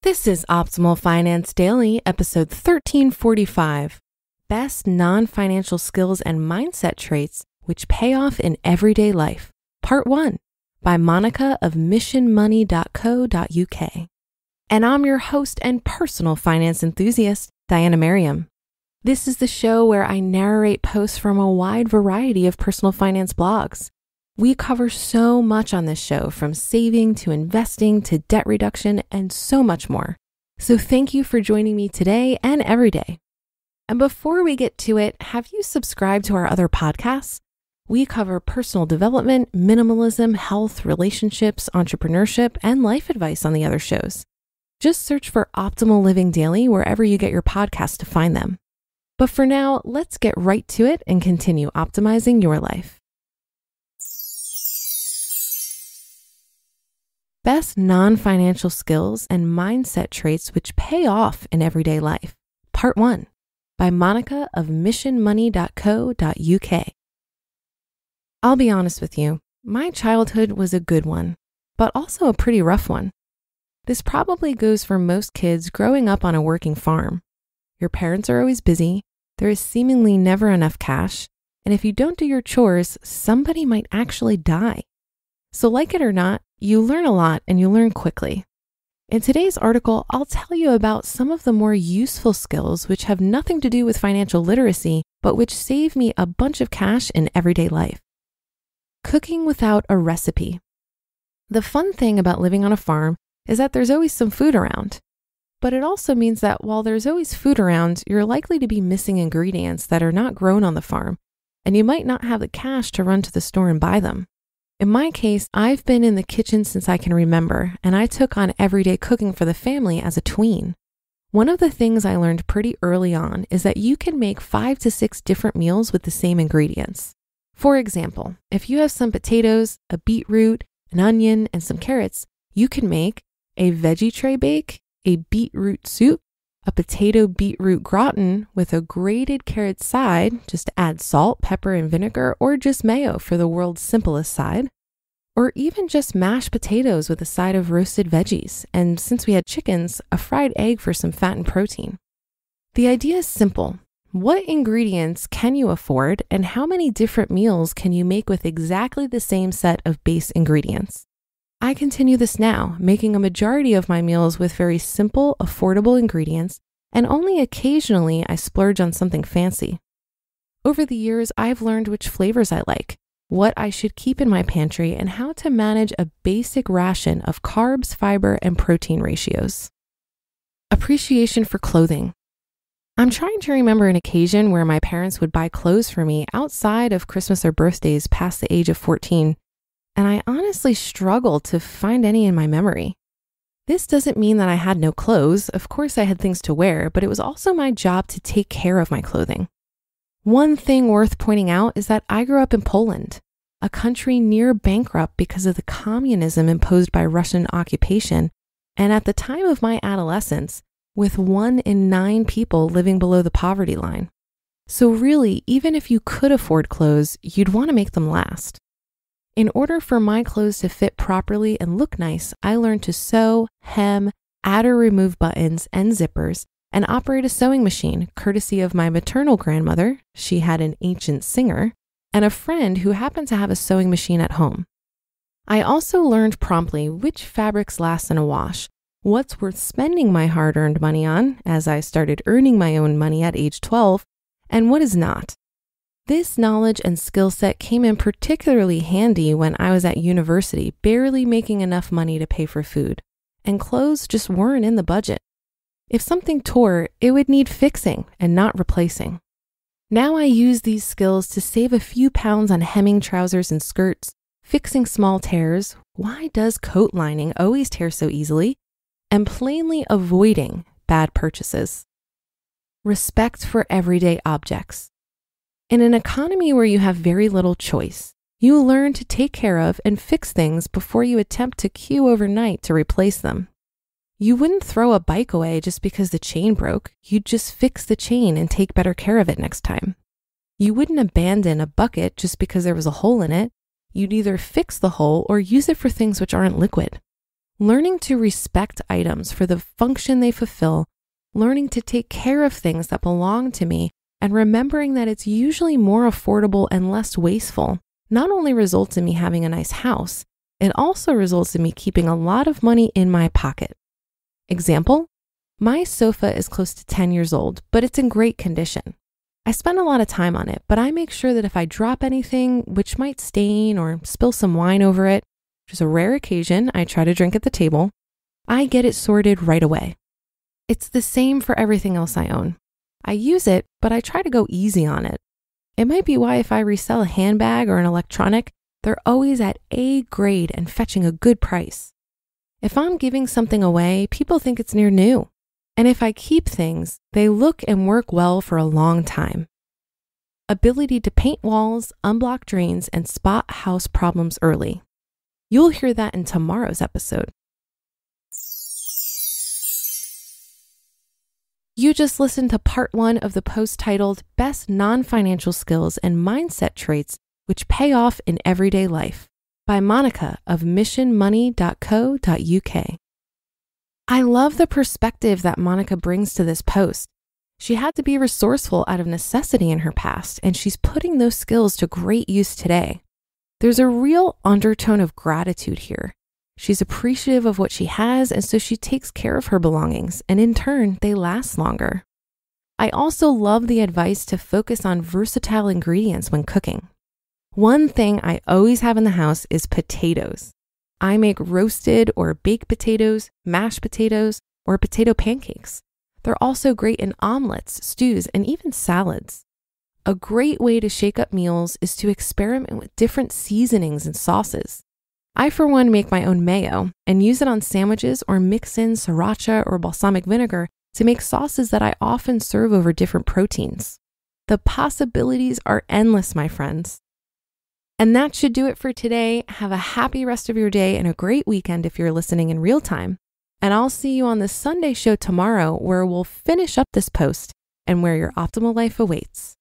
This is Optimal Finance Daily, episode 1345, Best Non-Financial Skills and Mindset Traits Which Pay Off in Everyday Life, Part 1, by Monika of MissionMoney.co.uk. And I'm your host and personal finance enthusiast, Diana Merriam. This is the show where I narrate posts from a wide variety of personal finance blogs. We cover so much on this show, from saving to investing to debt reduction and so much more. So thank you for joining me today and every day. And before we get to it, have you subscribed to our other podcasts? We cover personal development, minimalism, health, relationships, entrepreneurship, and life advice on the other shows. Just search for Optimal Living Daily wherever you get your podcasts to find them. But for now, let's get right to it and continue optimizing your life. Best non-financial skills and mindset traits which pay off in everyday life, Part 1, by Monika of MissionMoney.co.uk. I'll be honest with you, my childhood was a good one, but also a pretty rough one. This probably goes for most kids growing up on a working farm. Your parents are always busy, there is seemingly never enough cash, and if you don't do your chores, somebody might actually die. So like it or not, you learn a lot and you learn quickly. In today's article, I'll tell you about some of the more useful skills which have nothing to do with financial literacy, but which save me a bunch of cash in everyday life. Cooking without a recipe. The fun thing about living on a farm is that there's always some food around. But it also means that while there's always food around, you're likely to be missing ingredients that are not grown on the farm, and you might not have the cash to run to the store and buy them. In my case, I've been in the kitchen since I can remember, and I took on everyday cooking for the family as a tween. One of the things I learned pretty early on is that you can make 5 to 6 different meals with the same ingredients. For example, if you have some potatoes, a beetroot, an onion, and some carrots, you can make a veggie tray bake, a beetroot soup, a potato beetroot gratin with a grated carrot side, just add salt, pepper, and vinegar, or just mayo for the world's simplest side, or even just mashed potatoes with a side of roasted veggies, and since we had chickens, a fried egg for some fat and protein. The idea is simple. What ingredients can you afford, and how many different meals can you make with exactly the same set of base ingredients? I continue this now, making a majority of my meals with very simple, affordable ingredients, and only occasionally I splurge on something fancy. Over the years, I've learned which flavors I like, what I should keep in my pantry, and how to manage a basic ration of carbs, fiber, and protein ratios. Appreciation for clothing. I'm trying to remember an occasion where my parents would buy clothes for me outside of Christmas or birthdays past the age of 14. And I honestly struggle to find any in my memory. This doesn't mean that I had no clothes. Of course I had things to wear, but it was also my job to take care of my clothing. One thing worth pointing out is that I grew up in Poland, a country near bankrupt because of the communism imposed by Russian occupation, and at the time of my adolescence, with 1 in 9 people living below the poverty line. So really, even if you could afford clothes, you'd want to make them last. In order for my clothes to fit properly and look nice, I learned to sew, hem, add or remove buttons and zippers, and operate a sewing machine, courtesy of my maternal grandmother, she had an ancient singer, and a friend who happened to have a sewing machine at home. I also learned promptly which fabrics last in a wash, what's worth spending my hard-earned money on, as I started earning my own money at age 12, and what is not. This knowledge and skill set came in particularly handy when I was at university, barely making enough money to pay for food, and clothes just weren't in the budget. If something tore, it would need fixing and not replacing. Now I use these skills to save a few pounds on hemming trousers and skirts, fixing small tears, why does coat lining always tear so easily, and plainly avoiding bad purchases. Respect for everyday objects. In an economy where you have very little choice, you learn to take care of and fix things before you attempt to queue overnight to replace them. You wouldn't throw a bike away just because the chain broke. You'd just fix the chain and take better care of it next time. You wouldn't abandon a bucket just because there was a hole in it. You'd either fix the hole or use it for things which aren't liquid. Learning to respect items for the function they fulfill, learning to take care of things that belong to me, and remembering that it's usually more affordable and less wasteful, not only results in me having a nice house, it also results in me keeping a lot of money in my pocket. Example, my sofa is close to 10 years old, but it's in great condition. I spend a lot of time on it, but I make sure that if I drop anything, which might stain or spill some wine over it, which is a rare occasion, I try to drink at the table, I get it sorted right away. It's the same for everything else I own. I use it, but I try to go easy on it. It might be why if I resell a handbag or an electronic, they're always at A grade and fetching a good price. If I'm giving something away, people think it's near new. And if I keep things, they look and work well for a long time. Ability to paint walls, unblock drains, and spot house problems early. You'll hear that in tomorrow's episode. You just listened to part 1 of the post titled Best Non-Financial Skills and Mindset Traits Which Pay Off in Everyday Life by Monika of MissionMoney.co.uk. I love the perspective that Monika brings to this post. She had to be resourceful out of necessity in her past, and she's putting those skills to great use today. There's a real undertone of gratitude here. She's appreciative of what she has, and so she takes care of her belongings, and in turn, they last longer. I also love the advice to focus on versatile ingredients when cooking. One thing I always have in the house is potatoes. I make roasted or baked potatoes, mashed potatoes, or potato pancakes. They're also great in omelets, stews, and even salads. A great way to shake up meals is to experiment with different seasonings and sauces. I, for one, make my own mayo and use it on sandwiches or mix in sriracha or balsamic vinegar to make sauces that I often serve over different proteins. The possibilities are endless, my friends. And that should do it for today. Have a happy rest of your day and a great weekend if you're listening in real time. And I'll see you on the Sunday show tomorrow, where we'll finish up this post and where your optimal life awaits.